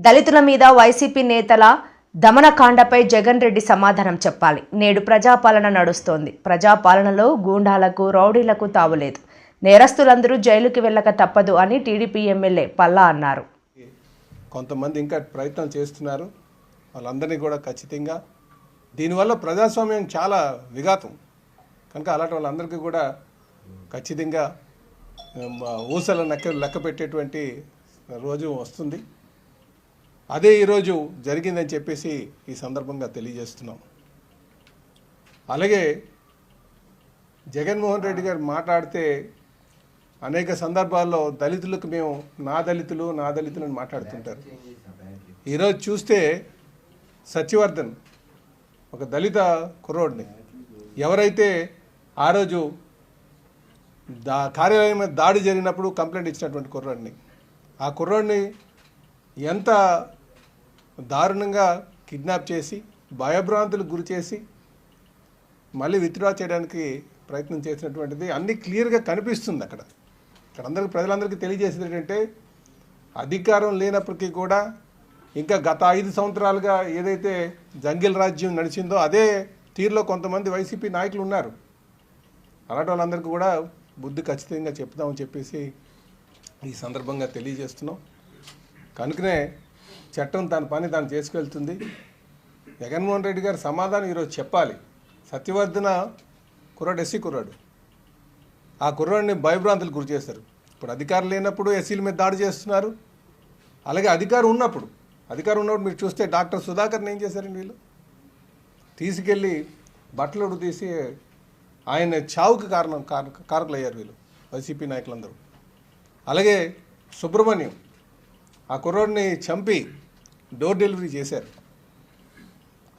దళితుల మీద వైసీపీ నేతల దమనకాండపై జగన్ రెడ్డి సమాధానం చెప్పాలి. నేడు ప్రజాపాలన నడుస్తోంది. ప్రజాపాలనలో గూండాలకు, రౌడీలకు తావులేదు. నేరస్తులందరూ జైలుకి వెళ్ళక తప్పదు అని టీడీపీ ఎమ్మెల్యే పల్లా అన్నారు. కొంతమంది ఇంకా ప్రయత్నం చేస్తున్నారు. వాళ్ళందరినీ కూడా ఖచ్చితంగా దీనివల్ల ప్రజాస్వామ్యం చాలా విఘాతం కనుక అలాంటి వాళ్ళందరికీ కూడా ఖచ్చితంగా ఊసల లెక్క పెట్టేటువంటి రోజు వస్తుంది. అదే ఈరోజు జరిగిందని చెప్పేసి ఈ సందర్భంగా తెలియజేస్తున్నాం. అలాగే జగన్మోహన్ రెడ్డి గారు మాట్లాడితే అనేక సందర్భాల్లో దళితులకు మేము నా దళితులు అని మాట్లాడుతుంటారు. ఈరోజు చూస్తే సత్యవర్ధన్ ఒక దళిత కుర్రోడిని ఎవరైతే ఆ రోజు కార్యాలయం మీద దాడి జరిగినప్పుడు కంప్లైంట్ ఇచ్చినటువంటి కుర్రోడిని, ఆ కుర్రోడిని ఎంత దారుణంగా కిడ్నాప్ చేసి భయభ్రాంతులకు గురి చేసి మళ్ళీ విత్డ్రా చేయడానికి ప్రయత్నం చేసినటువంటిది అన్నీ క్లియర్గా కనిపిస్తుంది. అక్కడ అందరికీ ప్రజలందరికీ తెలియజేసేది ఏంటంటే అధికారం లేనప్పటికీ కూడా ఇంకా గత 5 సంవత్సరాలుగా ఏదైతే జంగిల్ రాజ్యం నడిచిందో అదే తీరులో కొంతమంది వైసీపీ నాయకులు ఉన్నారు. అలాంటి వాళ్ళందరికీ కూడా బుద్ధి ఖచ్చితంగా చెప్తామని చెప్పేసి ఈ సందర్భంగా తెలియజేస్తున్నాం. కనుకనే చట్టం తన పని తాను చేసుకెళ్తుంది. జగన్మోహన్ రెడ్డి గారు సమాధానం ఈరోజు చెప్పాలి. సత్యవర్ధన కుర్రాడు ఎస్సీ కుర్రాడు, ఆ కుర్రాడిని భయభ్రాంతులు గురి చేశారు. ఇప్పుడు అధికారం లేనప్పుడు ఎస్సీల మీద దాడి చేస్తున్నారు. అలాగే అధికారం ఉన్నప్పుడు మీరు చూస్తే డాక్టర్ సుధాకర్ని ఏం చేశారండి వీళ్ళు తీసుకెళ్ళి బట్టలు తీసి ఆయన చావుకి కారకులు అయ్యారు వీళ్ళు వైసీపీ నాయకులందరూ. అలాగే సుబ్రహ్మణ్యం ఆ కుర్రోడిని చంపి డోర్ డెలివరీ చేశారు.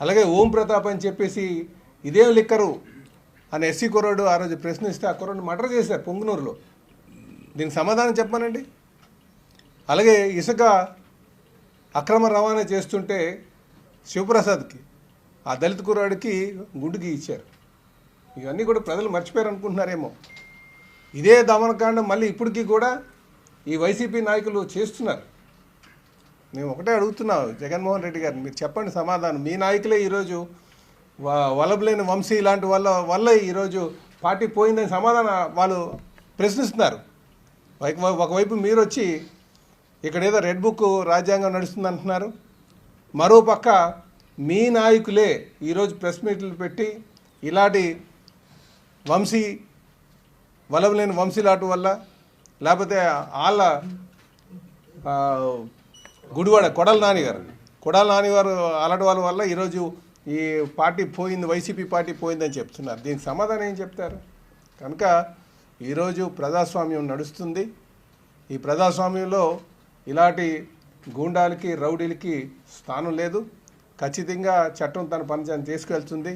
అలాగే ఓం ప్రతాప్ అని చెప్పేసి ఇదేం లిక్కరు అని ఎస్సీ కుర్రోడు ఆ రోజు ప్రశ్నిస్తే ఆ కుర్రోడిని మర్డర్ చేశారు పొంగునూరులో. దీనికి సమాధానం చెప్పానండి. అలాగే ఇసుక అక్రమ రవాణా చేస్తుంటే శివప్రసాద్కి ఆ దళిత కుర్రాడికి గుండుకి ఇచ్చారు. ఇవన్నీ కూడా ప్రజలు మర్చిపోయారు అనుకుంటున్నారేమో. ఇదే దమనకాండం మళ్ళీ ఇప్పటికీ కూడా ఈ వైసీపీ నాయకులు చేస్తున్నారు. మేము ఒకటే అడుగుతున్నాం జగన్మోహన్ రెడ్డి గారిని, మీరు చెప్పండి సమాధానం. మీ నాయకులే ఈరోజు వలబలేని వంశీ ఇలాంటి వల్ల ఈరోజు పార్టీ పోయిందని సమాధానం వాళ్ళు ప్రశ్నిస్తున్నారు. ఒకవైపు మీరు వచ్చి ఇక్కడ ఏదో రెడ్ బుక్ రాజ్యాంగం నడుస్తుంది అంటున్నారు. మరో పక్క మీ నాయకులే ఈరోజు ప్రెస్ మీట్లు పెట్టి ఇలాంటి వలవలేని వంశీలాటు వల్ల లేకపోతే వాళ్ళ గుడివాడ కొడాల నానిగారు అలాంటి వాళ్ళ వల్ల ఈరోజు ఈ పార్టీ పోయింది, వైసీపీ పార్టీ పోయిందని చెప్తున్నారు. దీనికి సమాధానం ఏం చెప్తారు? కనుక ఈరోజు ప్రజాస్వామ్యం నడుస్తుంది. ఈ ప్రజాస్వామ్యంలో ఇలాంటి గూండాలకి, రౌడీలకి స్థానం లేదు. ఖచ్చితంగా చట్టం తన పని తీసుకెళ్తుంది.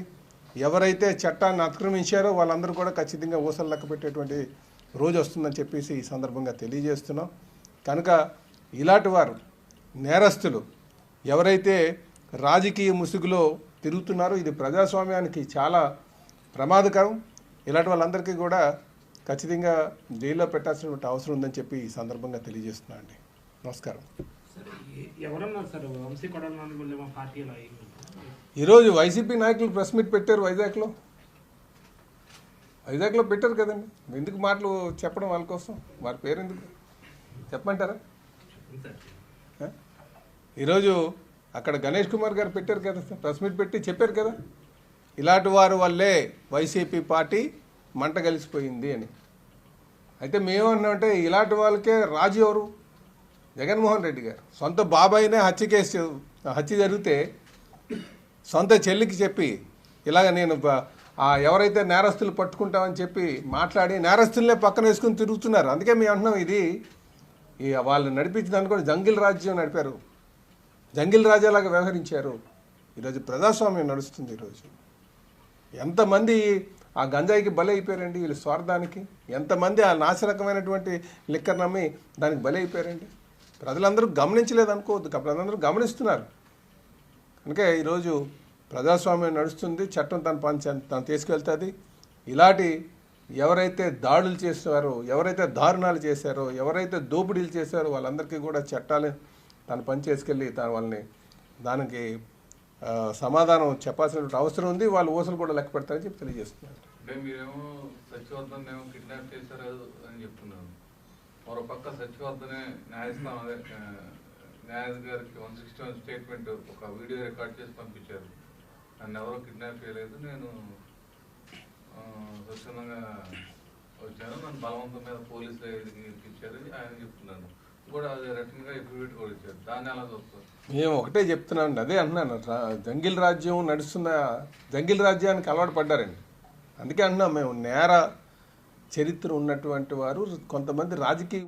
ఎవరైతే చట్టాన్ని అతిక్రమించారో వాళ్ళందరూ కూడా ఖచ్చితంగా ఊసలు లెక్క పెట్టేటువంటి రోజు వస్తుందని చెప్పేసి ఈ సందర్భంగా తెలియజేస్తున్నాం. కనుక ఇలాంటి వారు నేరస్తులు ఎవరైతే రాజకీయ ముసుగులో తిరుగుతున్నారో ఇది ప్రజాస్వామ్యానికి చాలా ప్రమాదకరం. ఇలాంటి వాళ్ళందరికీ కూడా ఖచ్చితంగా జైల్లో పెట్టాల్సినటువంటి అవసరం ఉందని చెప్పి ఈ సందర్భంగా తెలియజేస్తున్నాను అండి. నమస్కారం. ఈరోజు వైసీపీ నాయకులు ప్రెస్ మీట్ పెట్టారు వైజాగ్లో పెట్టారు కదండి. ఎందుకు మాటలు చెప్పడం వాళ్ళ కోసం? వారి పేరు ఎందుకు చెప్పమంటారా? ఈరోజు అక్కడ గణేష్ కుమార్ గారు పెట్టారు కదా, ప్రెస్ మీట్ పెట్టి చెప్పారు కదా, ఇలాంటి వారి వల్లే వైసీపీ పార్టీ మంట కలిసిపోయింది అని. అయితే మేమన్నామంటే ఇలాంటి వాళ్ళకే రాజు ఎవరు? జగన్మోహన్ రెడ్డి గారు. సొంత బాబాయినే హత్య జరిగితే సొంత చెల్లికి చెప్పి ఇలాగ నేను ఎవరైతే నేరస్తులు పట్టుకుంటామని చెప్పి మాట్లాడి నేరస్తులనే పక్కన వేసుకుని తిరుగుతున్నారు. అందుకే మేము అంటున్నాం ఇది వాళ్ళు నడిపించడానికి కూడా జంగిల్ రాజ్యం నడిపారు, జంగిల్ రాజాలాగా వ్యవహరించారు. ఈరోజు ప్రజాస్వామ్యం నడుస్తుంది. ఈరోజు ఎంతమంది ఆ గంజాయికి బలి అయిపోయారండి వీళ్ళ స్వార్థానికి. ఎంతమంది ఆ నాశనకమైనటువంటి లిక్కర్ నమ్మి దానికి బలి అయిపోయారండి. ప్రజలందరూ గమనించలేదు అనుకోవద్దు, ప్రజలందరూ గమనిస్తున్నారు. కనుక ఈరోజు ప్రజాస్వామ్యం నడుస్తుంది. చట్టం తన పని తను తీసుకెళ్తుంది. ఇలాంటి ఎవరైతే దాడులు చేశారో, ఎవరైతే దారుణాలు చేశారో, ఎవరైతే దోపిడీలు చేశారో వాళ్ళందరికీ కూడా చట్టాలు తన పని చేసుకెళ్ళి వాళ్ళని దానికి సమాధానం చెప్పాల్సినటువంటి అవసరం ఉంది. వాళ్ళు ఊసలు కూడా లెక్క పెడతారని చెప్పి తెలియజేస్తున్నారు. అంటే మీరేమో సత్యవర్ధన్ ఏమో కిడ్నాప్ చేశారు అని చెప్తున్నారు. మరో పక్క సత్యవర్ధనే న్యాయస్థానం న్యాయాధికారికి 161 స్టేట్మెంట్ ఒక వీడియో రికార్డ్ చేసి పంపించారు. నన్ను ఎవరో కిడ్నాప్ చేయలేదు, నేను స్వచ్ఛందంగా వచ్చాను, నన్ను బలవంతం మీద పోలీసులు ఇరికించారని ఆయన చెప్తున్నాను. కూడా అది రిటర్న్గా ఎఫిడవిట్ కూడా ఇచ్చారు. దాన్ని ఎలా చూస్తారు? మేము ఒకటే చెప్తున్నామండి, అదే అంటున్నాను. జంగిల్ రాజ్యం నడుస్తున్న జంగిల్ రాజ్యానికి అలవాటు పడ్డారండి. అందుకే అంటున్నాం మేము నేర చరిత్ర ఉన్నటువంటి వారు కొంతమంది రాజకీయ